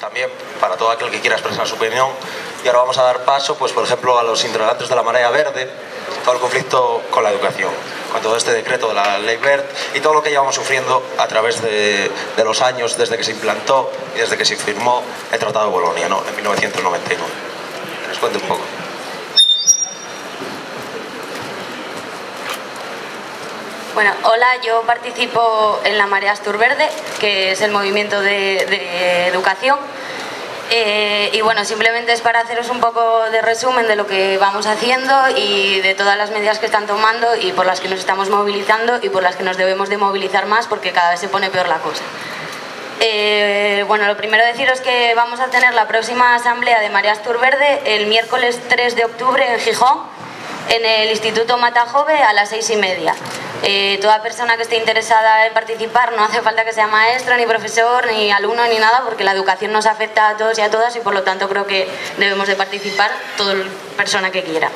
también para todo aquel que quiera expresar su opinión. Y ahora vamos a dar paso, pues por ejemplo, a los integrantes de la Marea Verde, todo el conflicto con la educación, con todo este decreto de la Ley Wert y todo lo que llevamos sufriendo a través de los años desde que se implantó y desde que se firmó el Tratado de Bolonia, ¿no?, en 1999. Que nos cuente un poco. Bueno, hola, yo participo en la Marea Asturverde, que es el movimiento de educación. Y bueno, simplemente es para haceros un poco de resumen de lo que vamos haciendo y de todas las medidas que están tomando y por las que nos estamos movilizando y por las que nos debemos de movilizar más, porque cada vez se pone peor la cosa. Bueno, lo primero deciros que vamos a tener la próxima asamblea de Marea Asturverde el miércoles 3 de octubre en Gijón, en el Instituto Matajove a las 6:30. Toda persona que esté interesada en participar, no hace falta que sea maestro, ni profesor, ni alumno, ni nada, porque la educación nos afecta a todos y a todas y por lo tanto creo que debemos de participar toda persona que quiera.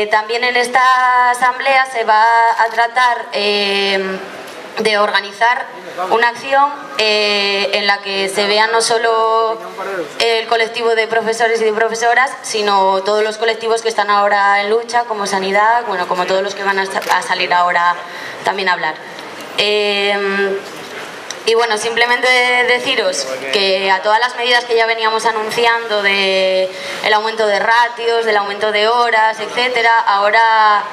También en esta asamblea se va a tratar de organizar una acción en la que se vea no solo el colectivo de profesores y de profesoras, sino todos los colectivos que están ahora en lucha, como sanidad, bueno, como todos los que van a salir ahora también a hablar. Y bueno, simplemente deciros que a todas las medidas que ya veníamos anunciando del aumento de ratios, del aumento de horas, etcétera, ahora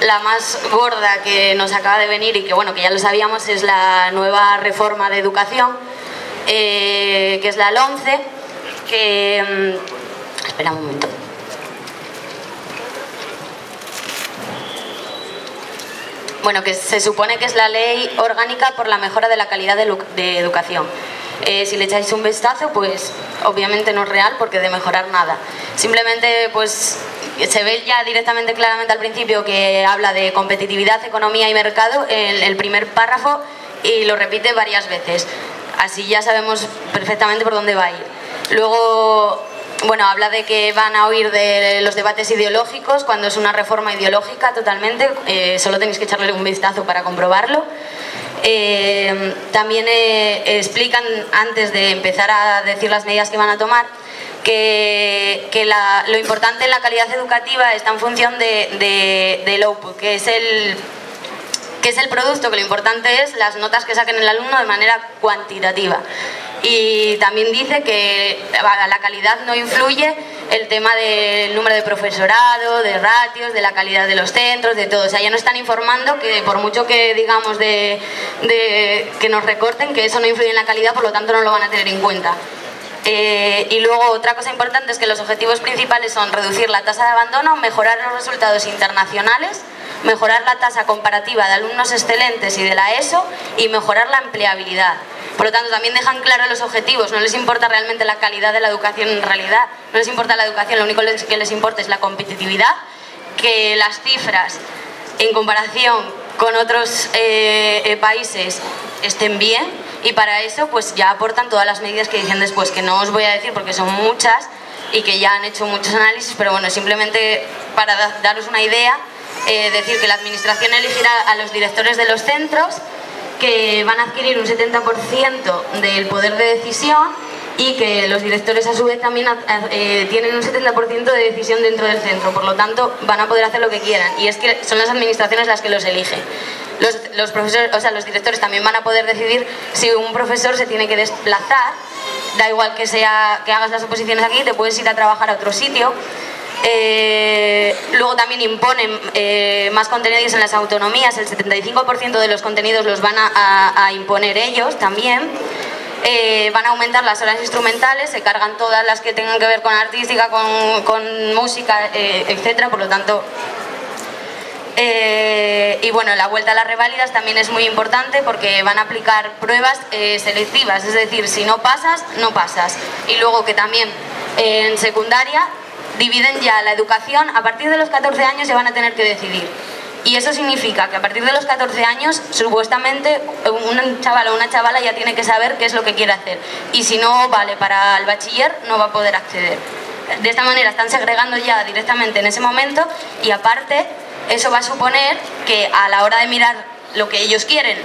la más gorda que nos acaba de venir y que bueno, que ya lo sabíamos, es la nueva reforma de educación, que es la LOMCE, que... espera un momento. Bueno, que se supone que es la ley orgánica por la mejora de la calidad de educación. Si le echáis un vistazo, pues obviamente no es real porque de mejorar nada. Simplemente pues se ve ya directamente claramente al principio que habla de competitividad, economía y mercado en el primer párrafo y lo repite varias veces. Así ya sabemos perfectamente por dónde va a ir. Luego... bueno, habla de que van a huir de los debates ideológicos cuando es una reforma ideológica totalmente, solo tenéis que echarle un vistazo para comprobarlo. También explican, antes de empezar a decir las medidas que van a tomar, que lo importante en la calidad educativa está en función del output, que es el producto, que lo importante es las notas que saquen el alumno de manera cuantitativa. Y también dice que a la calidad no influye el tema del número de profesorado, de ratios, de la calidad de los centros, de todo. O sea, ya nos están informando que por mucho que digamos que nos recorten, que eso no influye en la calidad, por lo tanto no lo van a tener en cuenta. Y luego otra cosa importante es que los objetivos principales son reducir la tasa de abandono, mejorar los resultados internacionales, mejorar la tasa comparativa de alumnos excelentes y de la ESO y mejorar la empleabilidad. Por lo tanto, también dejan claros los objetivos, no les importa realmente la calidad de la educación en realidad, no les importa la educación, lo único que les importa es la competitividad, que las cifras en comparación con otros países estén bien y para eso pues ya aportan todas las medidas que dicen después, que no os voy a decir porque son muchas y que ya han hecho muchos análisis, pero bueno, simplemente para daros una idea, decir que la administración elegirá a los directores de los centros, que van a adquirir un 70% del poder de decisión y que los directores a su vez también tienen un 70% de decisión dentro del centro, por lo tanto van a poder hacer lo que quieran y es que son las administraciones las que los eligen. Los profesores, o sea, los directores también van a poder decidir si un profesor se tiene que desplazar, da igual que hagas las oposiciones aquí, te puedes ir a trabajar a otro sitio. Luego también imponen más contenidos en las autonomías, el 75% de los contenidos los van a imponer ellos también. Van a aumentar las horas instrumentales, se cargan todas las que tengan que ver con artística, con música, etcétera, por lo tanto... y bueno, la vuelta a las reválidas también es muy importante porque van a aplicar pruebas selectivas, es decir, si no pasas, no pasas. Y luego que también en secundaria dividen ya la educación, a partir de los 14 años se van a tener que decidir. Y eso significa que a partir de los 14 años, supuestamente, un chaval o una chavala ya tiene que saber qué es lo que quiere hacer. Y si no vale para el bachiller, no va a poder acceder. De esta manera están segregando ya directamente en ese momento y aparte, eso va a suponer que a la hora de mirar lo que ellos quieren,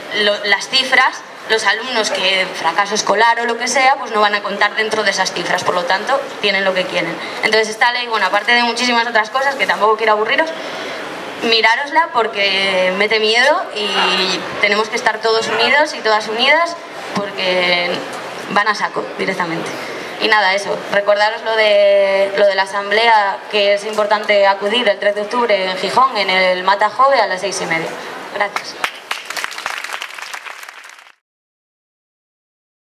las cifras, los alumnos que fracaso escolar o lo que sea, pues no van a contar dentro de esas cifras, por lo tanto, tienen lo que quieren. Entonces esta ley, bueno, aparte de muchísimas otras cosas, que tampoco quiero aburriros, mirárosla porque mete miedo y tenemos que estar todos unidos y todas unidas porque van a saco directamente. Y nada, eso, recordaros lo de la asamblea, que es importante acudir el 3 de octubre en Gijón, en el Mata Jove a las 6:30. Gracias.